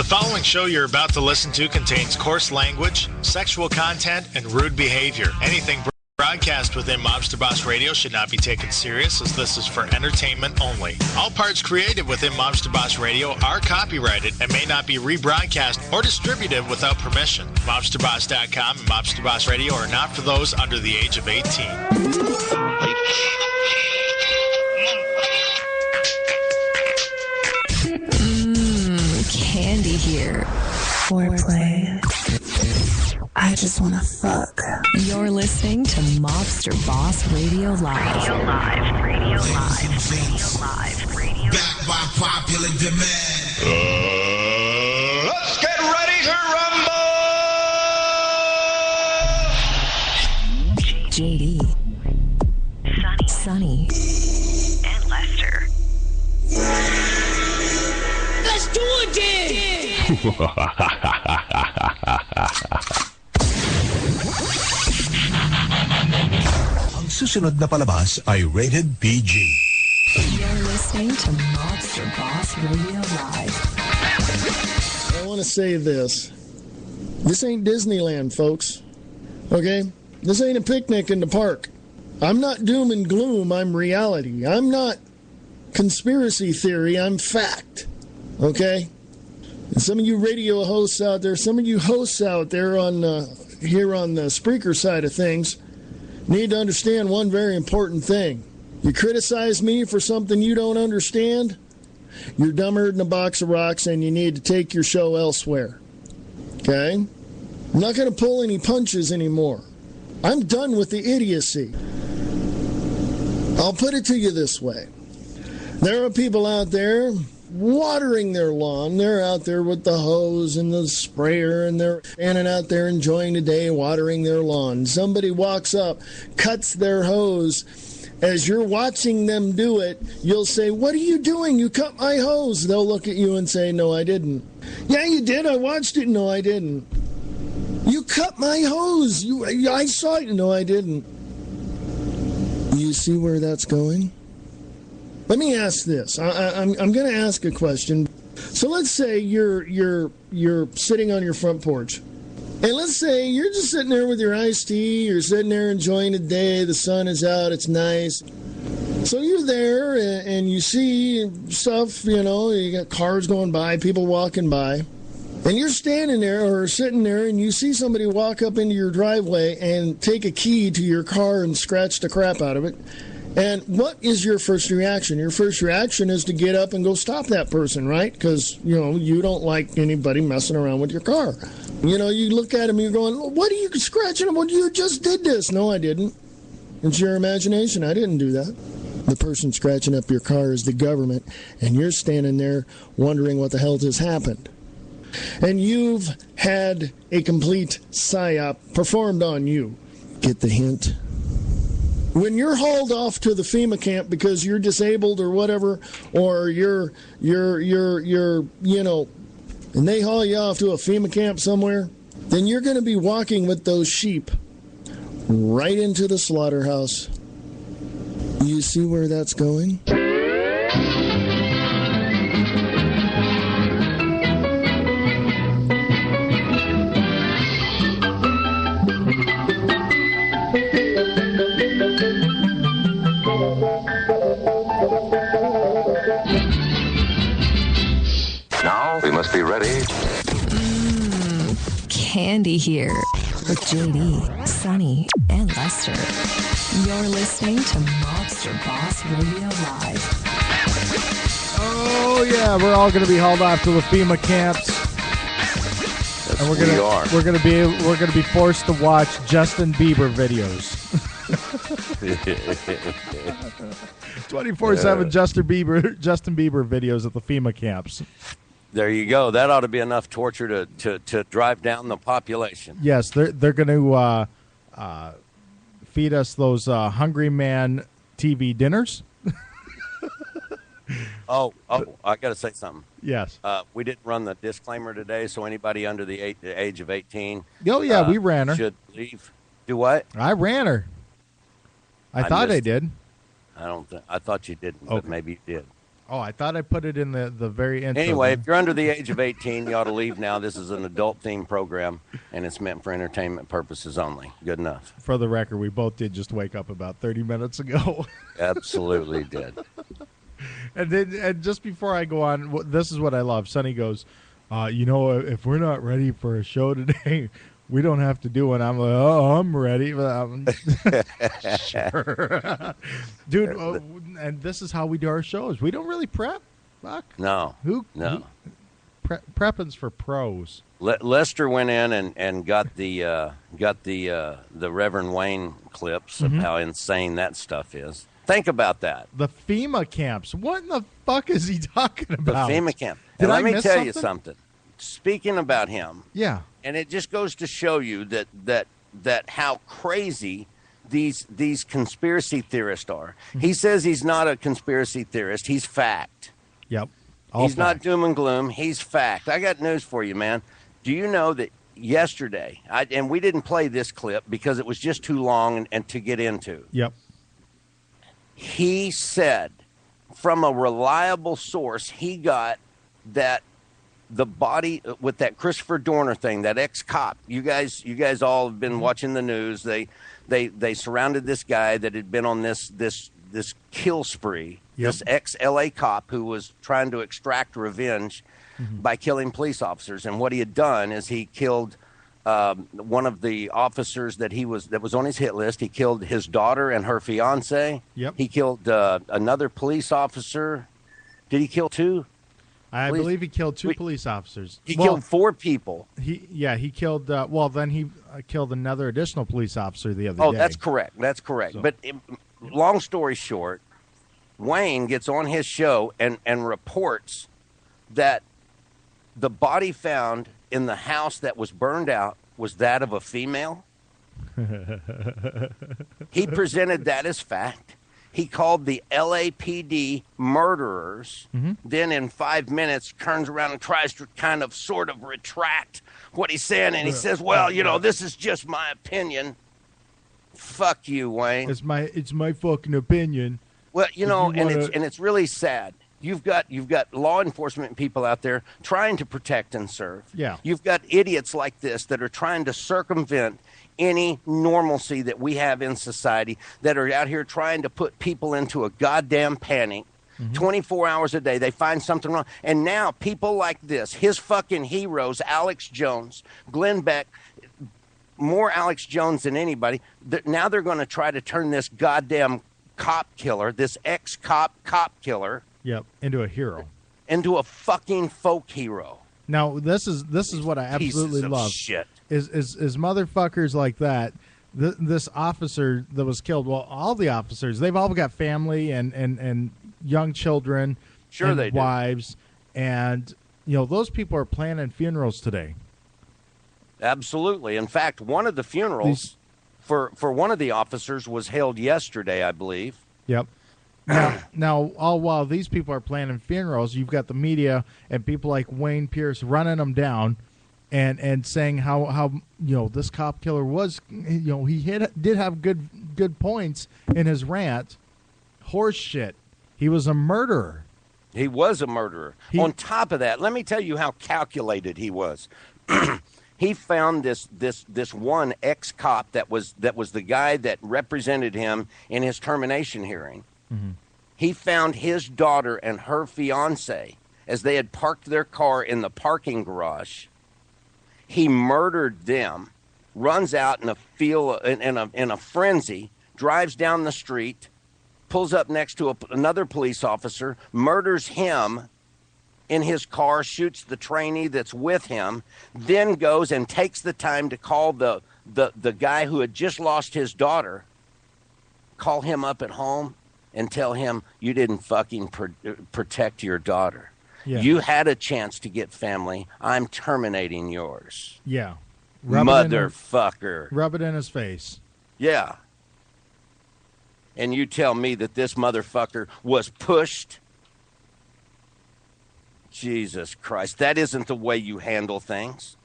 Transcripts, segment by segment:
following show you're about to listen to contains coarse language, sexual content, and rude behavior. Anything broadcast within Mobster Boss Radio should not be taken serious, as this is for entertainment only. All parts created within Mobster Boss Radio are copyrighted and may not be rebroadcast or distributed without permission. MobsterBoss.com and Mobster Boss Radio are not for those under the age of 18. Candy here. Foreplay. I just want to fuck. You're listening to Mobster Boss Radio Live. Radio Live. Radio Live. Radio Live. Radio. Back by popular demand. Let's get ready to rumble! JD. Sonnie. And Lester. Let's do it then! Ang susunod na palabas ay rated PG. You're listening to Mobster Boss Radio Live. I want to say this. This ain't Disneyland, folks. Okay? This ain't a picnic in the park. I'm not doom and gloom, I'm reality. I'm not conspiracy theory, I'm fact. Okay? And some of you radio hosts out there, some of you hosts out there on here on the Spreaker side of things need to understand one very important thing. You criticize me for something you don't understand, you're dumber than a box of rocks and you need to take your show elsewhere. Okay? I'm not going to pull any punches anymore. I'm done with the idiocy. I'll put it to you this way. There are people out there watering their lawn. They're out there with the hose and the sprayer, and they're standing out there enjoying the day, watering their lawn. Somebody walks up, cuts their hose. As you're watching them do it, you'll say, "What are you doing? You cut my hose." They'll look at you and say, "No, I didn't." "Yeah, you did. I watched it." "No, I didn't." "You cut my hose. I saw it." "No, I didn't." You see where that's going? Let me ask this. I'm going to ask a question. So let's say you're sitting on your front porch, and let's say you're just sitting there with your iced tea. You're sitting there enjoying the day. The sun is out. It's nice. So you're there, and you see stuff. You know, you got cars going by, people walking by, and you're standing there or sitting there, and you see somebody walk up into your driveway and take a key to your car and scratch the crap out of it. And what is your first reaction? Your first reaction is to get up and go stop that person, right? Because, you know, you don't like anybody messing around with your car. You know, you look at him, you're going, "What are you scratching him? Well, you just did this." "No, I didn't." It's your imagination. I didn't do that. The person scratching up your car is the government, and you're standing there wondering what the hell just happened. And you've had a complete psyop performed on you. Get the hint? When you're hauled off to the FEMA camp because you're disabled or whatever, or you're you know, and they haul you off to a FEMA camp somewhere, then you're going to be walking with those sheep right into the slaughterhouse. You see where that's going? Now we must be ready. Candy here with JD, Sonnie, and Lester. You're listening to Mobster Boss Radio Live. Oh yeah, we're all going to be hauled off to the FEMA camps, Yes, and we're going to be forced to watch Justin Bieber videos. 24/7 Justin Bieber videos at the FEMA camps. There you go. That ought to be enough torture to drive down the population. Yes, they're going to feed us those Hungry Man TV dinners. Oh, I got to say something. Yes. We didn't run the disclaimer today, so anybody under the age of 18 Oh, yeah, we ran her. Should leave. Do what? I ran her. I thought I did. I thought you didn't, but maybe you did. Oh, I thought I put it in the very intro. Anyway, if you're under the age of 18, you ought to leave now. This is an adult-themed program, and it's meant for entertainment purposes only. Good enough. For the record, we both did just wake up about 30 minutes ago. Absolutely did. And just before I go on, this is what I love. Sonny goes, if we're not ready for a show today, we don't have to do it. I'm like, oh, I'm ready. Sure. Dude, and this is how we do our shows. We don't really prep. Fuck. No. Prepping's for pros. Lester went in and got the Reverend Wayne clips of how insane that stuff is. Think about that. The FEMA camps. What in the fuck is he talking about? The FEMA camp. Did let I me tell you something. Speaking about him. Yeah. And it just goes to show you that how crazy these conspiracy theorists are. He says he's not a conspiracy theorist. He's fact. Yep. He's not doom and gloom. He's fact. I got news for you, man. Do you know that yesterday, and we didn't play this clip because it was just too long and to get into. Yep. He said from a reliable source he got that the body with that Christopher Dorner thing, that ex-cop. You guys all have been watching the news. They surrounded this guy that had been on this kill spree. Yep. This ex-LA cop who was trying to extract revenge by killing police officers. And what he had done is he killed one of the officers that was on his hit list. He killed his daughter and her fiance. Yep. He killed another police officer. Did he kill two? I believe he killed two police officers. He killed 4 people. He killed. Then he killed another additional police officer the other day. Oh, that's correct. That's correct. So. But long story short, Wayne gets on his show and reports that the body found in the house that was burned out was that of a female. He presented that as fact. He called the LAPD murderers. Then in 5 minutes, turns around and tries to kind of sort of retract what he's saying. And he says, well, this is just my opinion. Fuck you, Wayne. It's my fucking opinion. Well, it's really sad. You've got law enforcement people out there trying to protect and serve. Yeah. You've got idiots like this that are trying to circumvent any normalcy that we have in society, that are out here trying to put people into a goddamn panic. 24 hours a day, they find something wrong. And now people like this, his fucking heroes, Alex Jones, Glenn Beck, more Alex Jones than anybody, now they're going to try to turn this goddamn cop killer, this ex-cop killer, into a hero, into a fucking folk hero. Now this is what I absolutely love. Shit. Is motherfuckers like that. This officer that was killed. Well, all the officers, they've all got family and young children, sure, and they wives, do. And those people are planning funerals today. Absolutely. In fact, one of the funerals for one of the officers was held yesterday, I believe. Yep. Now, all while these people are planning funerals, you've got the media and people like Wayne Pierce running them down, and saying how this cop killer was, he did have good points in his rant. Horse shit. He was a murderer. He was a murderer. On top of that, let me tell you how calculated he was. He found this one ex-cop that was the guy that represented him in his termination hearing. He found his daughter and her fiance as they had parked their car in the parking garage. He murdered them, runs out in a frenzy, drives down the street, pulls up next to another police officer, murders him in his car, shoots the trainee that's with him, then goes and takes the time to call the guy who had just lost his daughter, call him up at home and tell him, you didn't fucking protect your daughter. Yeah. You had a chance to get family. I'm terminating yours. Yeah. Motherfucker. Rub it in his face. Yeah. And you tell me that this motherfucker was pushed? Jesus Christ. That isn't the way you handle things.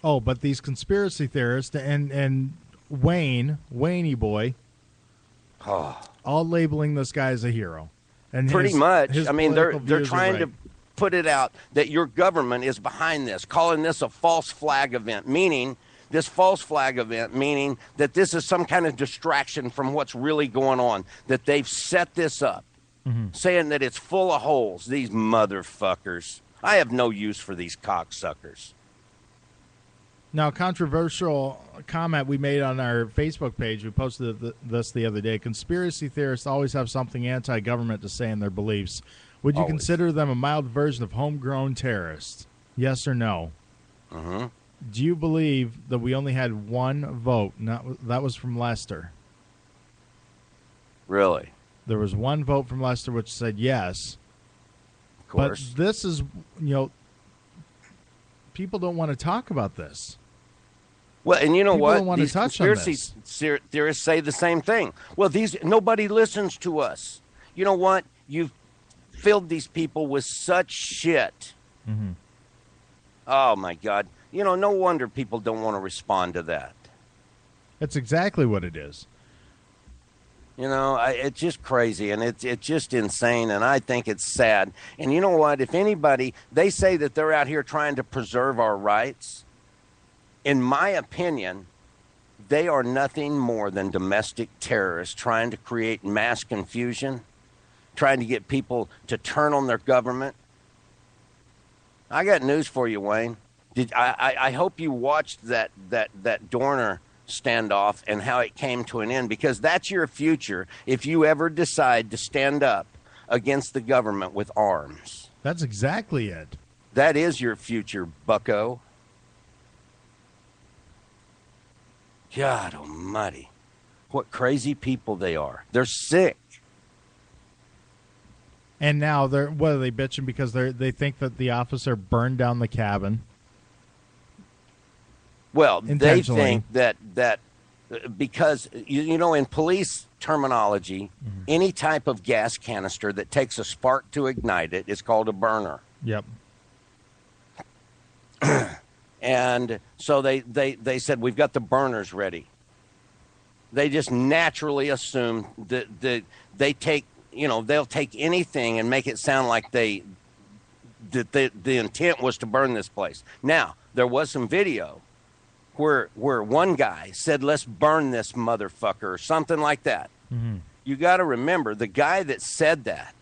Oh, but these conspiracy theorists and Wayne boy, all labeling this guy as a hero. And pretty much. his I mean, they're political views are trying to right. put it out that your government is behind this, calling this a false flag event, meaning this false flag event, meaning that this is some kind of distraction from what's really going on, that they've set this up, saying that it's full of holes. These motherfuckers. I have no use for these cocksuckers. Now, controversial comment we made on our Facebook page. We posted this the other day. Conspiracy theorists always have something anti-government to say in their beliefs. Would you Always. consider them a mild version of homegrown terrorists? Yes or no? Mm-hmm. Do you believe that we only had one vote? That was from Lester. Really? There was one vote from Lester which said yes. Of course. But this is, people don't want to talk about this. Well, and you know People what? don't want to These touch on conspiracy theorists say the same thing. Well, nobody listens to us. You know what? You've filled these people with such shit. Mm-hmm. Oh, my God. No wonder people don't want to respond to that. That's exactly what it is. It's just crazy, and it's just insane, and I think it's sad. And you know what? If anybody, they say that they're out here trying to preserve our rights. In my opinion, they are nothing more than domestic terrorists trying to create mass confusion, trying to get people to turn on their government. I got news for you, Wayne. I hope you watched that Dorner standoff and how it came to an end, because that's your future if you ever decide to stand up against the government with arms. That's exactly it. That is your future, bucko. God almighty. What crazy people they are. They're sick. And now what are they bitching because they think that the officer burned down the cabin? Well, they think that because, in police terminology, any type of gas canister that takes a spark to ignite it is called a burner. Yep. And so they said, we've got the burners ready. They just naturally assume that they take, they'll take anything and make it sound like the intent was to burn this place. Now, there was some video where one guy said, let's burn this motherfucker, or something like that. Mm-hmm. You got to remember, the guy that said that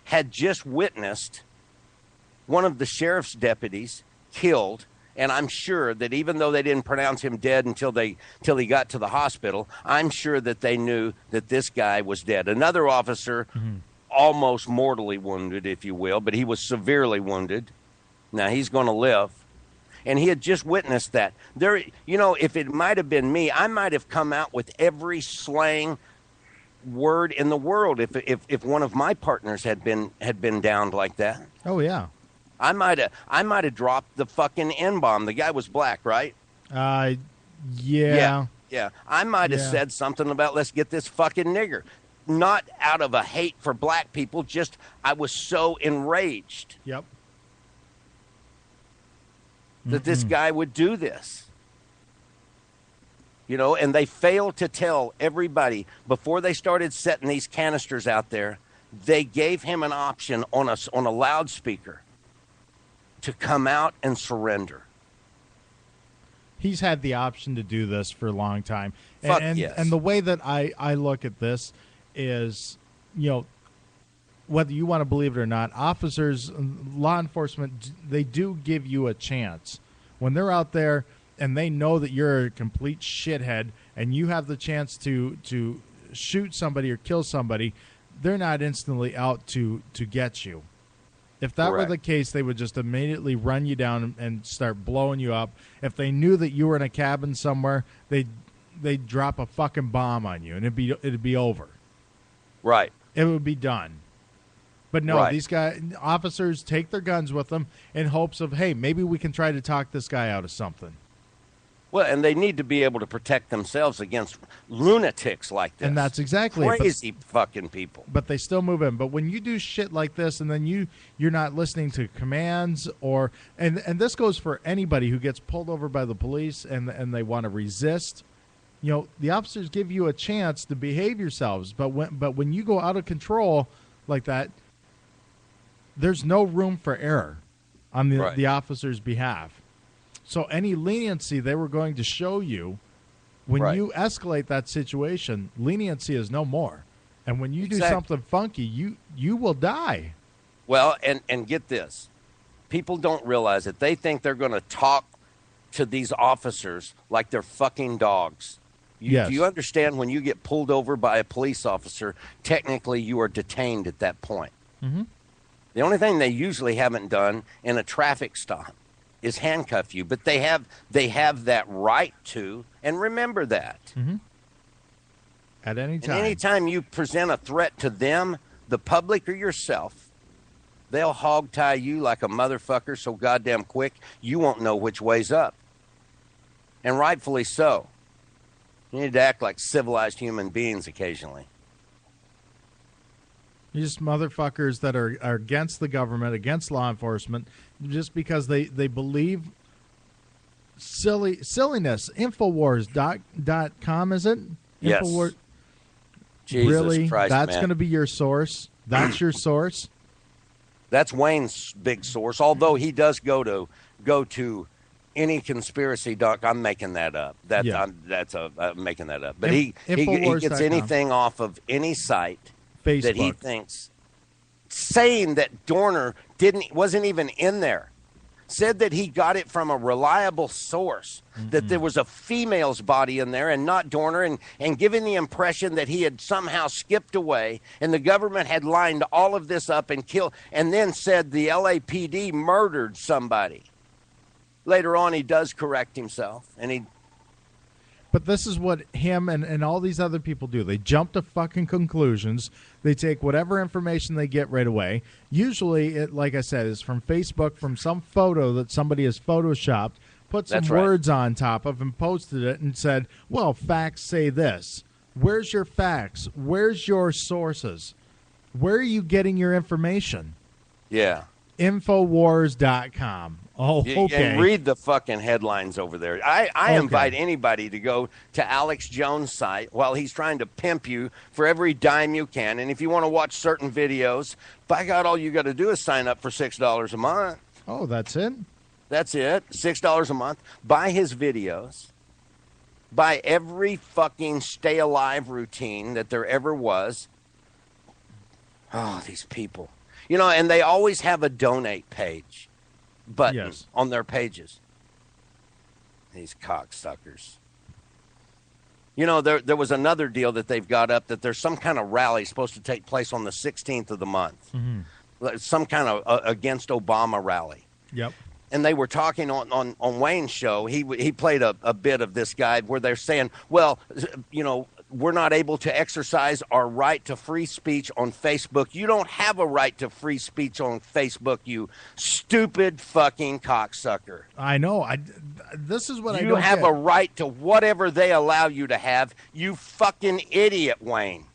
had just witnessed one of the sheriff's deputies killed, and I'm sure that even though they didn't pronounce him dead until he got to the hospital, I'm sure that they knew that this guy was dead. Another officer, almost mortally wounded, if you will, but he was severely wounded. Now, he's going to live. And he had just witnessed that. There, if it might have been me, I might have come out with every slang word in the world if one of my partners had been downed like that. Oh yeah. I might have dropped the fucking N-bomb. The guy was black, right? Yeah. Yeah. I might have said something about let's get this fucking nigger. Not out of a hate for black people, just I was so enraged. Yep. That this guy would do this. And they failed to tell everybody before they started setting these canisters out there, they gave him an option on a loudspeaker to come out and surrender. He's had the option to do this for a long time. Fuck and yes. And the way that I look at this is, whether you want to believe it or not, officers, law enforcement, they do give you a chance. When they're out there and they know that you're a complete shithead and you have the chance to shoot somebody or kill somebody, they're not instantly out to get you. If that Correct. were the case, they would just immediately run you down and start blowing you up. If they knew that you were in a cabin somewhere, they'd drop a fucking bomb on you and it'd be over. Right. It would be done. But no, Right. these officers take their guns with them in hopes of, hey, maybe we can try to talk this guy out of something. Well, and they need to be able to protect themselves against lunatics like this. And that's exactly it. Crazy fucking people. But they still move in. But when you do shit like this and then you're not listening to commands and this goes for anybody who gets pulled over by the police and they want to resist, the officers give you a chance to behave yourselves. But when you go out of control, like that, there's no room for error on the officer's behalf. So any leniency they were going to show you, when you escalate that situation, leniency is no more. And when you do something funky, you will die. Well, and get this. People don't realize it. They think they're going to talk to these officers like they're fucking dogs. Do you understand when you get pulled over by a police officer, technically you are detained at that point? Mm-hmm. The only thing they usually haven't done in a traffic stop is handcuff you, but they have that right to, and remember that. Mm-hmm. At any time. And anytime you present a threat to them, the public or yourself, they'll hog tie you like a motherfucker so goddamn quick you won't know which way's up. And rightfully so. You need to act like civilized human beings occasionally. You're just motherfuckers that are against the government, against law enforcement, just because they believe silliness. Infowars.com, is it? Yes. Infowars. Jesus really? Christ, That's man. going to be your source? That's your source? That's Wayne's big source, although he does go to any conspiracy doc. I'm making that up. I'm making that up. But he gets anything off of any site Facebook. That he thinks, saying that Dorner wasn't even in there. Said that he got it from a reliable source, that there was a female's body in there and not Dorner, and giving the impression that he had somehow skipped away and the government had lined all of this up and killed, and then said the LAPD murdered somebody. Later on, he does correct himself, But this is what him and all these other people do. They jump to fucking conclusions. They take whatever information they get right away. Usually, it, like I said, is from Facebook, from some photo that somebody has photoshopped, put some words on top of, and posted it and said, well, facts say this. Where's your facts? Where's your sources? Where are you getting your information? Yeah. Infowars.com. Oh, okay. And read the fucking headlines over there. I invite anybody to go to Alex Jones' site while he's trying to pimp you for every dime you can. And if you want to watch certain videos, by God, all you got to do is sign up for $6 a month. Oh, that's it? That's it. $6 a month. Buy his videos. Buy every fucking stay alive routine that there ever was. Oh, these people. And they always have a donate page button on their pages. These cocksuckers. There was another deal that they've got up that there's some kind of rally supposed to take place on the 16th of the month. Mm-hmm. Some kind of against Obama rally. Yep. And they were talking on Wayne's show. He played a bit of this guy where they're saying, well, we're not able to exercise our right to free speech on Facebook. You don't have a right to free speech on Facebook, you stupid fucking cocksucker. I know. This is what I don't You have get. a right to whatever they allow you to have, you fucking idiot, Wayne.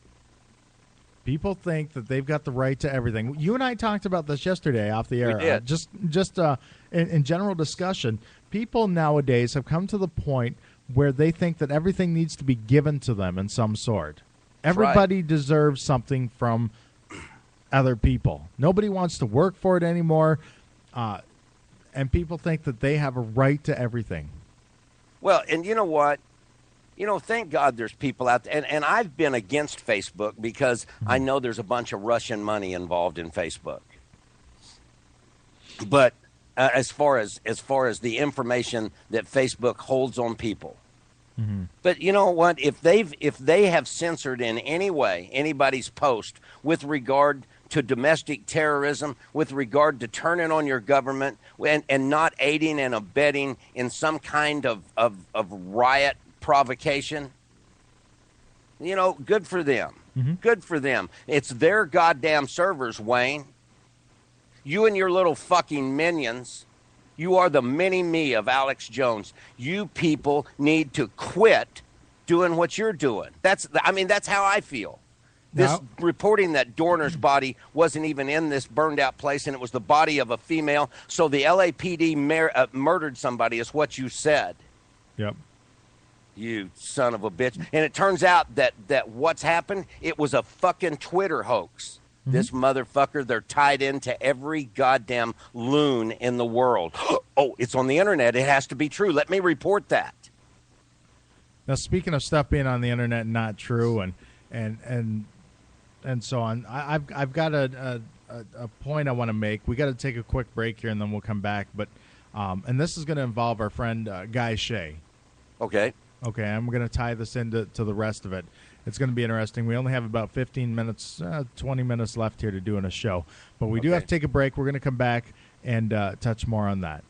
People think that they've got the right to everything. You and I talked about this yesterday off the air. We did. Just in general discussion, people nowadays have come to the point where they think that everything needs to be given to them in some sort. Everybody deserves something from other people. Nobody wants to work for it anymore, and people think that they have a right to everything. Well, and you know what? Thank God there's people out there, and I've been against Facebook because I know there's a bunch of Russian money involved in Facebook. But as far as the information that Facebook holds on people. Mm-hmm. But you know what? If they have censored in any way anybody's post with regard to domestic terrorism, with regard to turning on your government and not aiding and abetting in some kind of riot provocation, good for them. Mm-hmm. Good for them. It's their goddamn servers, Wayne. You and your little fucking minions, you are the mini-me of Alex Jones. You people need to quit doing what you're doing. That's how I feel. This reporting that Dorner's body wasn't even in this burned-out place and it was the body of a female, so the LAPD murdered somebody is what you said. Yep. You son of a bitch. And it turns out that what's happened, it was a fucking Twitter hoax. This motherfucker, they're tied into every goddamn loon in the world. Oh, it's on the internet. It has to be true. Let me report that. Now, speaking of stuff being on the internet and not true, and so on, I've got a point I want to make. We got to take a quick break here, and then we'll come back. But and this is going to involve our friend Guy Shea. Okay. Okay, I'm going to tie this into the rest of it. It's going to be interesting. We only have about 15 minutes, 20 minutes left here to doing a show. But we do have to take a break. We're going to come back and touch more on that.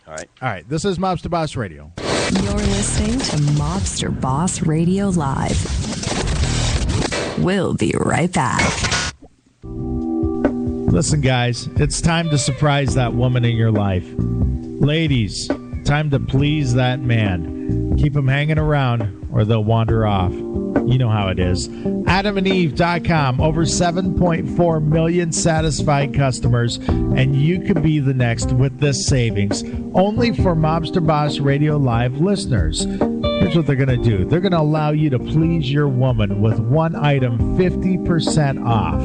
All right. All right. This is Mobster Boss Radio. You're listening to Mobster Boss Radio Live. We'll be right back. Listen, guys, it's time to surprise that woman in your life. Ladies, time to please that man. Keep them hanging around or they'll wander off. You know how it is. AdamandEve.com, over 7.4 million satisfied customers, and you could be the next with this savings. Only for Mobster Boss Radio Live listeners. Here's what they're going to do. They're going to allow you to please your woman with one item 50% off.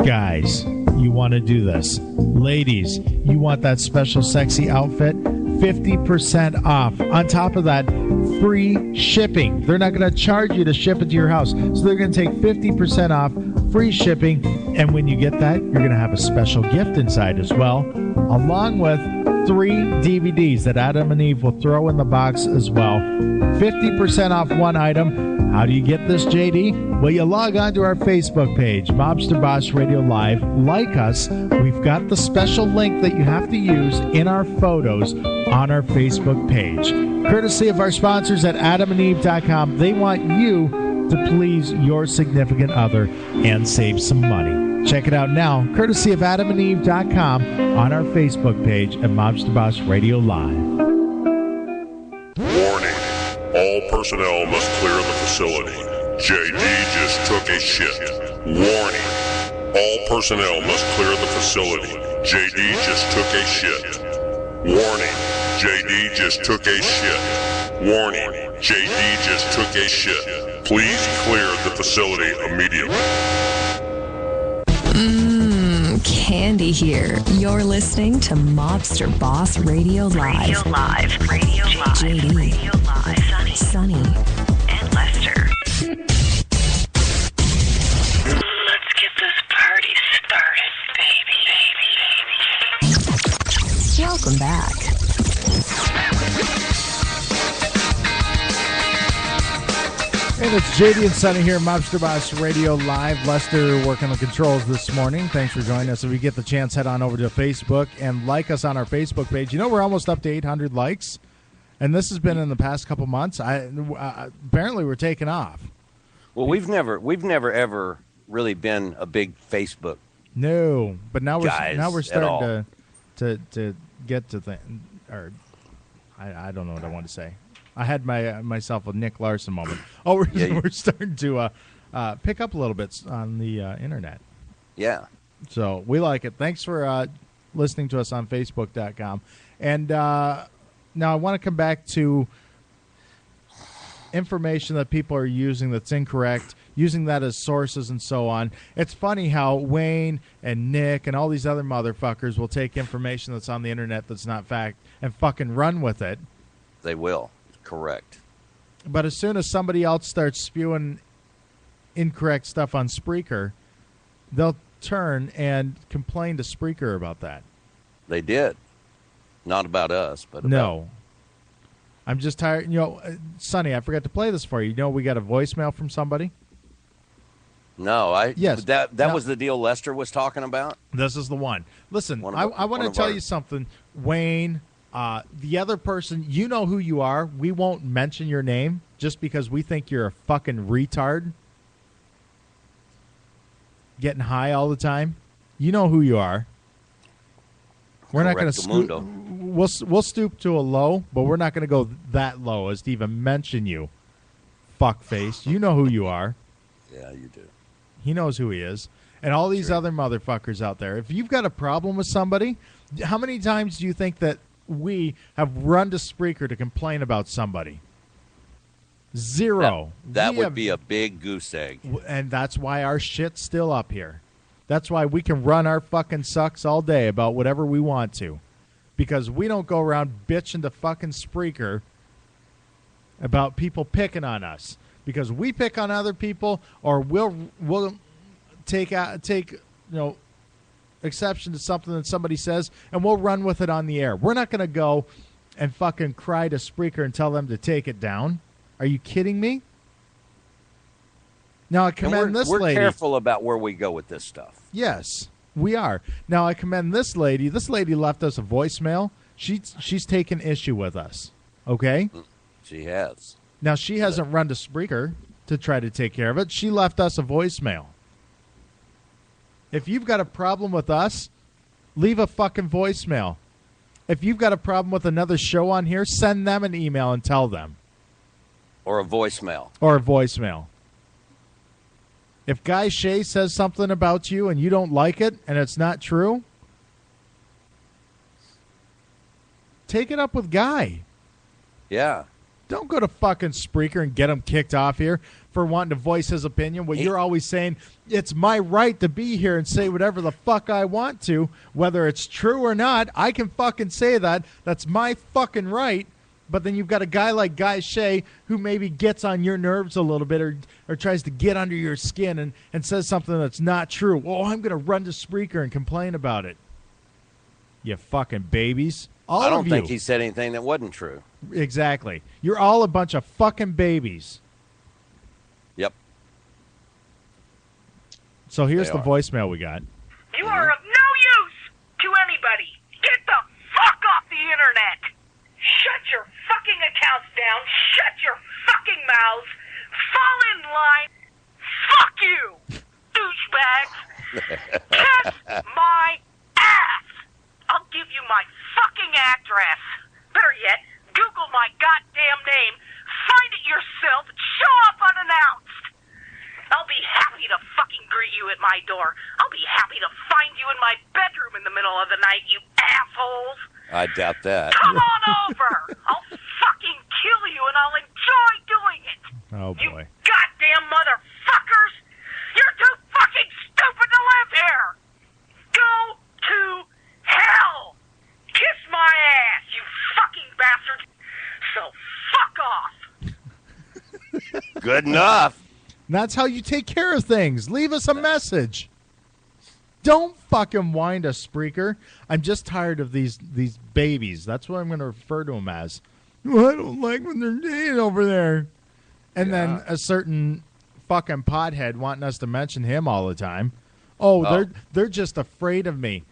Guys, you want to do this. Ladies, you want that special sexy outfit? 50% off. On top of that, free shipping. They're not going to charge you to ship it to your house. So they're going to take 50% off, free shipping, and when you get that, you're going to have a special gift inside as well, along with 3 DVDs that Adam and Eve will throw in the box as well. 50% off one item. How do you get this, JD? Well, you log on to our Facebook page, Mobster Boss Radio Live. Like us. We've got the special link that you have to use in our photos on our Facebook page. Courtesy of our sponsors at AdamandEve.com, they want you to please your significant other and save some money. Check it out now, courtesy of AdamandEve.com on our Facebook page at Mobster Boss Radio Live. Warning. All personnel must clear the facility. JD just took a shit. Warning. All personnel must clear the facility. JD just took a shit. Warning. JD just took a shit. Warning. JD just took a shit. Please clear the facility immediately. Candy here. You're listening to Mobster Boss Radio Live. Radio Live. JD. Radio Live. Sonnie. And Lester. Let's get this party started, baby. Welcome back. And it's JD and Sonnie here, Mobster Boss Radio Live. Lester working the controls this morning. Thanks for joining us. If you get the chance, head on over to Facebook and like us on our Facebook page. You know, we're almost up to 800 likes, and this has been in the past couple months. Apparently, we're taking off. Well, we've never ever really been a big Facebook. No, but now we're starting to get to things. Or I don't know what I want to say. I had myself a Nick Larson moment. Oh, we're starting to pick up a little bit on the internet. Yeah. So we like it. Thanks for listening to us on Facebook.com. And now I want to come back to information that people are using that's incorrect, using that as sources and so on. It's funny how Wayne and Nick and all these other motherfuckers will take information that's on the internet that's not fact and fucking run with it. They will. Correct. But as soon as somebody else starts spewing incorrect stuff on Spreaker, they'll turn and complain to Spreaker about that. They did. Not about us, but no. I'm just tired. You know, Sonnie, I forgot to play this for you. You know, we got a voicemail from somebody. No, yes, that was the deal Lester was talking about. This is the one. Listen, I want to tell you something, Wayne. The other person, you know who you are. We won't mention your name just because we think you're a fucking retard. Getting high all the time. You know who you are. We're not going to stoop. We'll stoop to a low, but we're not going to go that low as to even mention you. Fuckface. You know who you are. Yeah, you do. He knows who he is. And all these other motherfuckers out there. If you've got a problem with somebody, how many times do you think that we have run to Spreaker to complain about somebody? Zero. That would be a big goose egg. And that's why our shit's still up here. That's why we can run our fucking sucks all day about whatever we want to. Because we don't go around bitching to fucking Spreaker about people picking on us. Because we pick on other people, or we'll take exception to something that somebody says, and we'll run with it on the air. We're not going to go and fucking cry to Spreaker and tell them to take it down. Are you kidding me? Now I commend this lady. We're careful about where we go with this stuff. Yes, we are. Now I commend this lady. This lady left us a voicemail. She's taken issue with us. Okay? She has. Now she hasn't run to Spreaker to try to take care of it. She left us a voicemail. If you've got a problem with us, leave a fucking voicemail. If you've got a problem with another show on here, send them an email and tell them. Or a voicemail. If Guy Shea says something about you and you don't like it and it's not true, take it up with Guy. Yeah. Don't go to fucking Spreaker and get him kicked off here for wanting to voice his opinion. Well, you're always saying, it's my right to be here and say whatever the fuck I want to. Whether it's true or not, I can fucking say that. That's my fucking right. But then you've got a guy like Guy Shea who maybe gets on your nerves a little bit or tries to get under your skin and says something that's not true. Oh, I'm going to run to Spreaker and complain about it. You fucking babies. I don't think he said anything that wasn't true. Exactly. You're all a bunch of fucking babies. Yep. So here's the voicemail we got. You are of no use to anybody. Get the fuck off the internet. Shut your fucking accounts down. Shut your fucking mouths. Fall in line. Fuck you, douchebags. Kiss my ass. I'll give you my fucking address. Better yet, Google my goddamn name. Find it yourself and show up unannounced. I'll be happy to fucking greet you at my door. I'll be happy to find you in my bedroom in the middle of the night, you assholes. I doubt that. Come on over. I'll fucking kill you and I'll enjoy doing it. Oh, boy. You goddamn motherfuckers. You're too fucking stupid to live here. Go to hell. Kiss my ass, you fucking bastard. So fuck off. Good enough. That's how you take care of things. Leave us a message. Don't fucking whine to Spreaker. I'm just tired of these babies. That's what I'm going to refer to them as. Well, I don't like what they're doing over there. And then a certain fucking pothead wanting us to mention him all the time. Oh. They're just afraid of me.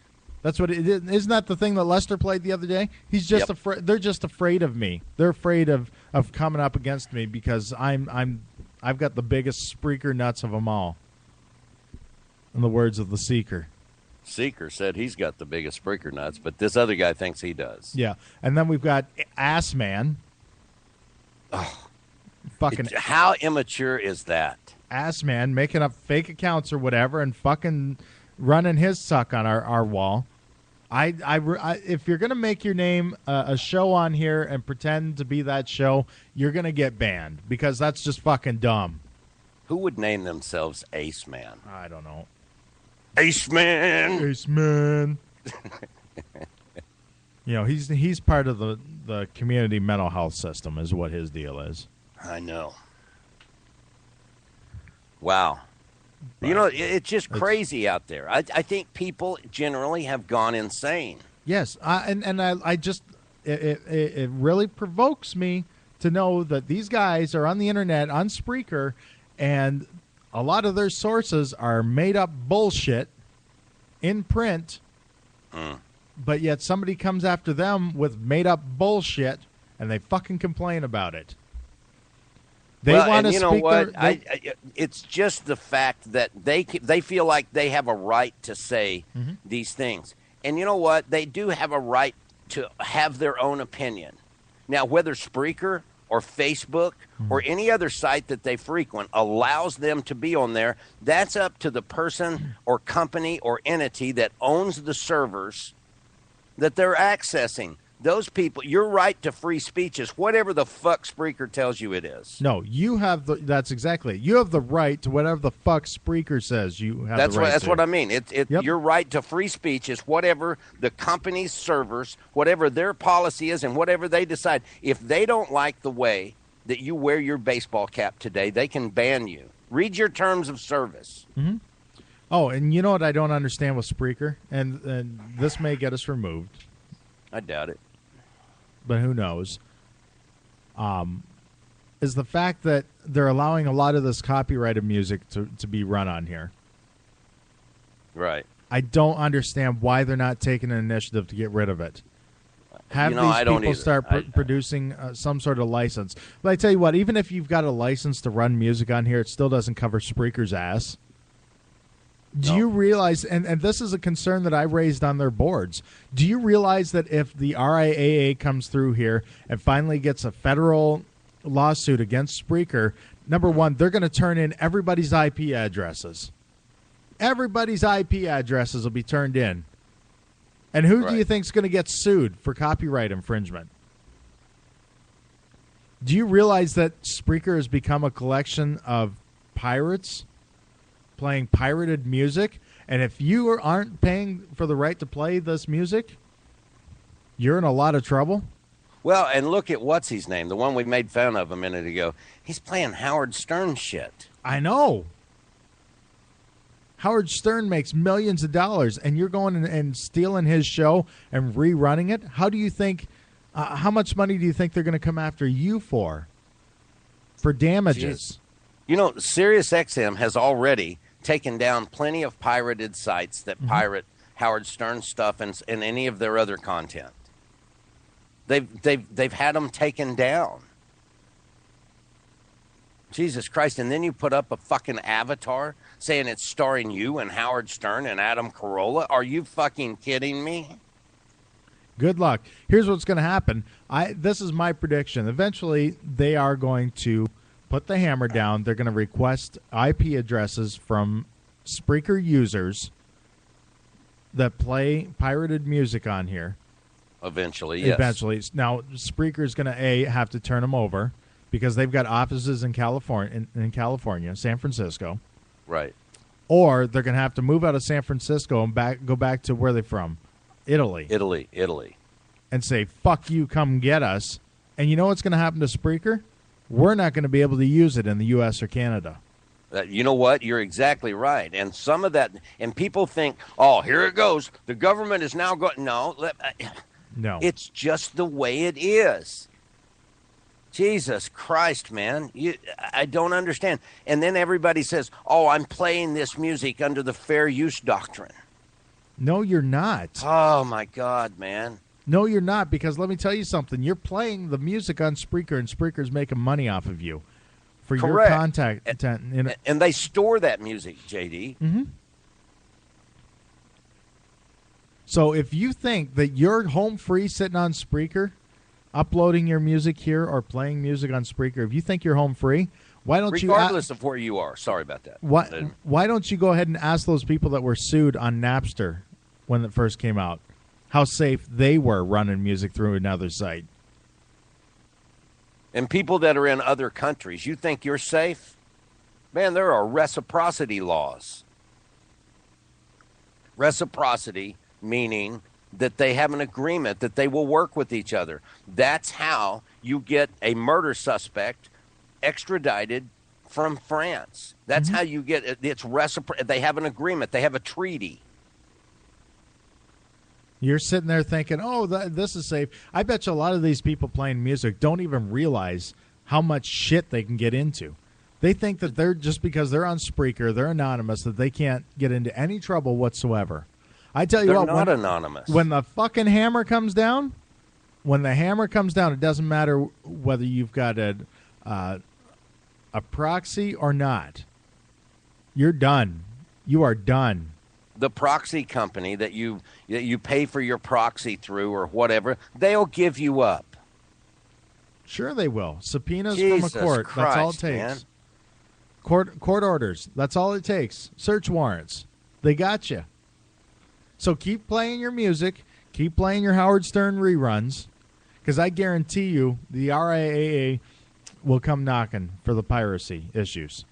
That's what it is. Isn't that the thing that Lester played the other day? He's just afraid. They're just afraid of me. They're afraid of coming up against me because I've got the biggest Spreaker nuts of them all. In the words of the Seeker. Seeker said he's got the biggest Spreaker nuts, but this other guy thinks he does. Yeah. And then we've got Ass Man. Oh, fucking how immature is that? Ass Man making up fake accounts or whatever and fucking running his suck on our wall. If you're going to make your name a show on here and pretend to be that show, you're going to get banned because that's just fucking dumb. Who would name themselves Ace Man? I don't know. Ace Man. Ace Man. You know, he's part of the community mental health system is what his deal is. I know. Wow. But you know, it's just crazy out there. I think people generally have gone insane. Yes, I just it really provokes me to know that these guys are on the internet, on Spreaker, and a lot of their sources are made up bullshit in print, but yet somebody comes after them with made up bullshit, and they fucking complain about it. They want to speak. It's just the fact that they feel like they have a right to say these things, and you know what? They do have a right to have their own opinion. Now, whether Spreaker or Facebook or any other site that they frequent allows them to be on there, that's up to the person or company or entity that owns the servers that they're accessing. those people, your right to free speech is whatever the fuck Spreaker tells you it is. No, you have that's exactly it. You have the right to whatever the fuck Spreaker says you have the right That's to. what I mean. Your right to free speech is whatever the company's servers, whatever their policy is, and whatever they decide. If they don't like the way that you wear your baseball cap today, they can ban you. Read your terms of service. Mm-hmm. Oh, and you know what I don't understand with Spreaker? And this may get us removed. I doubt it. But who knows? Is the fact that they're allowing a lot of this copyrighted music to be run on here. Right. I don't understand why they're not taking an initiative to get rid of it. Have these people start producing some sort of license. But I tell you what, even if you've got a license to run music on here, it still doesn't cover Spreaker's ass. Do you realize, and this is a concern that I raised on their boards, do you realize that if the RIAA comes through here and finally gets a federal lawsuit against Spreaker, number one, they're going to turn in everybody's IP addresses. Everybody's IP addresses will be turned in. And who do you think is going to get sued for copyright infringement? Do you realize that Spreaker has become a collection of pirates playing pirated music? And if you aren't paying for the right to play this music, you're in a lot of trouble. Well, and look at what's his name, the one we made fun of a minute ago. He's playing Howard Stern shit. I know. Howard Stern makes millions of dollars, and you're going and stealing his show and rerunning it? How do you think, how much money do you think they're going to come after you for damages? Jeez. You know, SiriusXM has already taken down plenty of pirated sites that pirate Howard Stern stuff and any of their other content. They've had them taken down. Jesus Christ, and then you put up a fucking avatar saying it's starring you and Howard Stern and Adam Carolla? Are you fucking kidding me? Good luck. Here's what's going to happen. This is my prediction. Eventually, they are going to put the hammer down. They're going to request IP addresses from Spreaker users that play pirated music on here. Eventually, yes. Eventually. Now, Spreaker's going to, have to turn them over because they've got offices in California, San Francisco. Right. Or they're going to have to move out of San Francisco and go back to where they're from. Italy. And say, fuck you, come get us. And you know what's going to happen to Spreaker? We're not going to be able to use it in the U.S. or Canada. You know what? You're exactly right. And some of that, and people think, oh, here it goes. The government is now going, no. It's just the way it is. Jesus Christ, man. I don't understand. And then everybody says, oh, I'm playing this music under the fair use doctrine. No, you're not. Oh, my God, man. No, you're not, because let me tell you something. You're playing the music on Spreaker, and Spreaker's making money off of you for your content. And they store that music, JD. Mm-hmm. So if you think that you're home free sitting on Spreaker, uploading your music here or playing music on Spreaker, if you think you're home free, why don't regardless of where you are. Sorry about that. Why don't you go ahead and ask those people that were sued on Napster when it first came out how safe they were running music through another site? And people that are in other countries, you think you're safe? Man, there are reciprocity laws. Reciprocity meaning that they have an agreement that they will work with each other. That's how you get a murder suspect extradited from France. That's how you get it. It's reciprocal. They have an agreement. They have a treaty. You're sitting there thinking, oh, this is safe. I bet you a lot of these people playing music don't even realize how much shit they can get into. They think that they're just because they're on Spreaker, they're anonymous, that they can't get into any trouble whatsoever. I tell you they're what, not anonymous. When the fucking hammer comes down, it doesn't matter whether you've got a proxy or not. You're done. You are done. The proxy company that you pay for your proxy through or whatever, they'll give you up. Sure they will. Subpoenas Jesus from a court. Christ, that's all it takes. Man. Court orders. That's all it takes. Search warrants. They got you. So keep playing your music. Keep playing your Howard Stern reruns. Because I guarantee you the RIAA will come knocking for the piracy issues.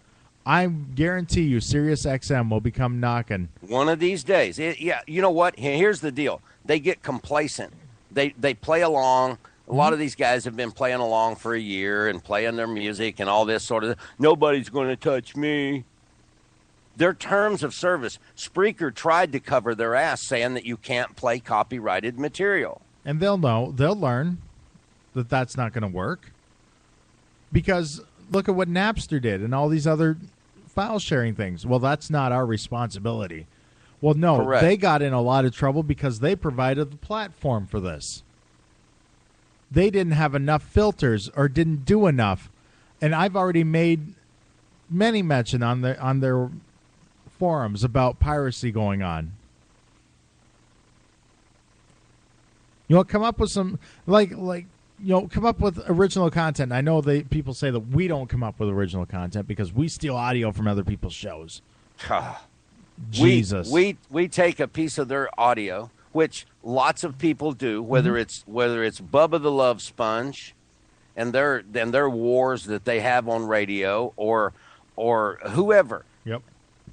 I guarantee you Sirius XM will become knocking. One of these days. Yeah, you know what? Here's the deal. They get complacent. They play along. A lot of these guys have been playing along for a year and playing their music and all this sort of, nobody's going to touch me. Their terms of service, Spreaker tried to cover their ass saying that you can't play copyrighted material. And they'll learn that that's not going to work. Because look at what Napster did and all these other file sharing things. Well, that's not our responsibility. Well, no, Correct. They got in a lot of trouble because they provided the platform for this. They didn't have enough filters or didn't do enough. And I've already made many mention on their forums about piracy going on. You know, come up with some come up with original content. I know people say that we don't come up with original content because we steal audio from other people's shows. Jesus. We take a piece of their audio, which lots of people do, whether it's Bubba the Love Sponge and their wars that they have on radio or whoever. Yep.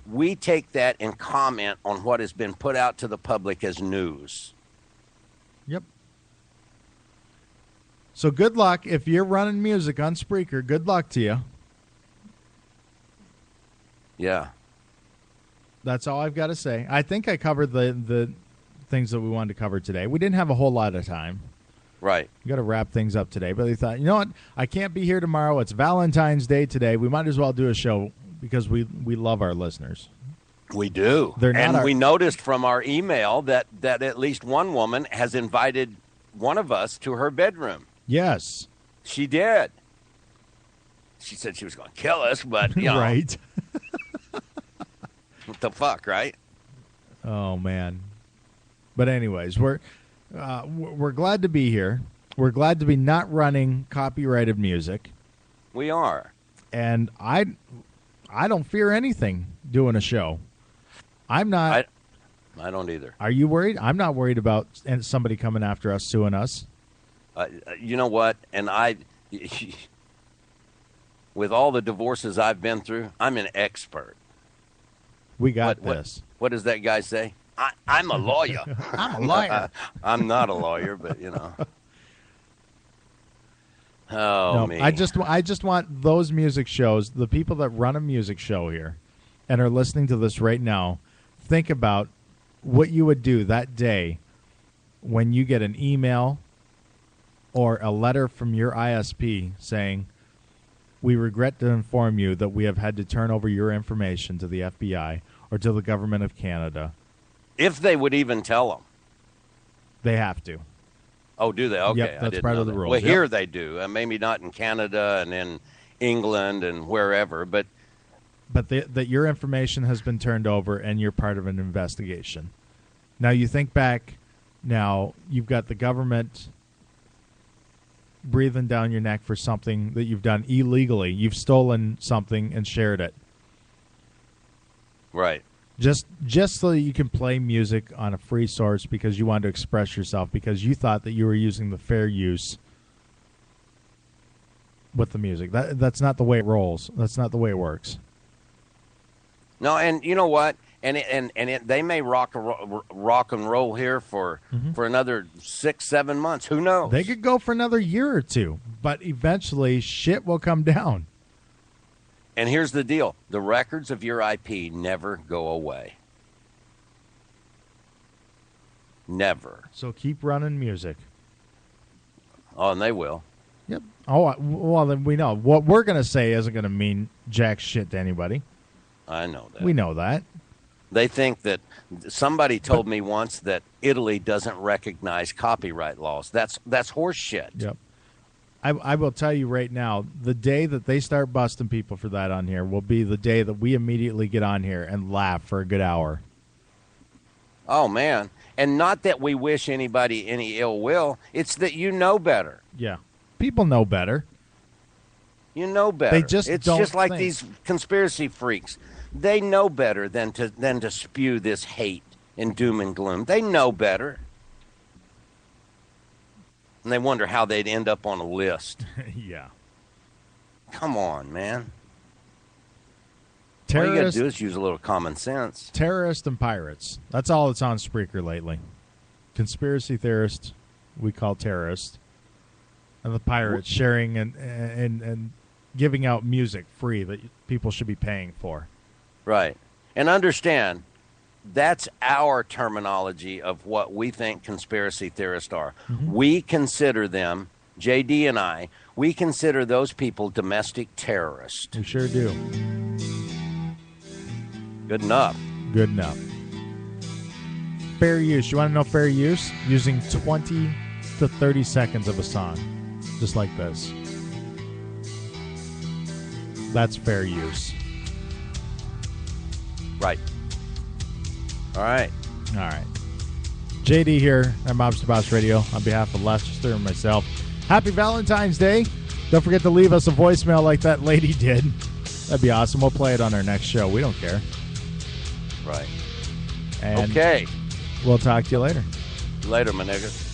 We take that and comment on what has been put out to the public as news. Yep. So good luck if you're running music on Spreaker. Good luck to you. Yeah. That's all I've got to say. I think I covered the things that we wanted to cover today. We didn't have a whole lot of time. Right. We got to wrap things up today. But they thought, you know what? I can't be here tomorrow. It's Valentine's Day today. We might as well do a show because we love our listeners. We do. We noticed from our email that at least one woman has invited one of us to her bedroom. Yes. She did. She said she was going to kill us, but, you know. Right. What the fuck, right? Oh, man. But anyways, we're glad to be here. We're glad to be not running copyrighted music. We are. And I don't fear anything doing a show. I'm not. I don't either. Are you worried? I'm not worried about somebody coming after us, suing us. You know what? And with all the divorces I've been through, I'm an expert. We got this. What does that guy say? I'm a lawyer. I'm a lawyer. I'm not a lawyer, but, you know. Me. I just want those music shows, the people that run a music show here and are listening to this right now, think about what you would do that day when you get an email or a letter from your ISP saying, we regret to inform you that we have had to turn over your information to the FBI or to the government of Canada. If they would even tell them. They have to. Oh, do they? Okay. Yep, that's part of the rules. Well, here they do. Maybe not in Canada and in England and wherever, but that your information has been turned over and you're part of an investigation. Now, you think back, now you've got the government breathing down your neck for something that you've done illegally. You've stolen something and shared it. Right. Just so that you can play music on a free source because you wanted to express yourself, because you thought that you were using the fair use with the music. That's not the way it rolls. That's not the way it works. No, and you know what? They may rock and roll here for another 6-7 months. Who knows? They could go for another year or two, but eventually shit will come down. And here's the deal. The records of your IP never go away. Never. So keep running music. Oh, and they will. Yep. Oh, well, then we know. What we're going to say isn't going to mean jack shit to anybody. I know that. We know that. They think that somebody told me once that Italy doesn't recognize copyright laws. That's horse shit. Yep. I will tell you right now, the day that they start busting people for that on here will be the day that we immediately get on here and laugh for a good hour. Oh, man. And not that we wish anybody any ill will. It's that you know better. Yeah. People know better. You know better. It's don't just like these conspiracy freaks. They know better than to spew this hate and doom and gloom. They know better. And they wonder how they'd end up on a list. Yeah. Come on, man. Terrorist, all you got to do is use a little common sense. Terrorists and pirates. That's all that's on Spreaker lately. Conspiracy theorists, we call terrorists. And the pirates sharing and giving out music free that people should be paying for. Right. And understand, that's our terminology of what we think conspiracy theorists are. Mm-hmm. We consider them, JD and I, we consider those people domestic terrorists. We sure do. Good enough. Good enough. Fair use. You want to know fair use? Using 20 to 30 seconds of a song. Just like this. That's fair use. Right. All right. All right. JD here at Mobster Boss Radio on behalf of Lester and myself. Happy Valentine's Day. Don't forget to leave us a voicemail like that lady did. That'd be awesome. We'll play it on our next show. We don't care. Right. And okay. We'll talk to you later. Later, my nigga.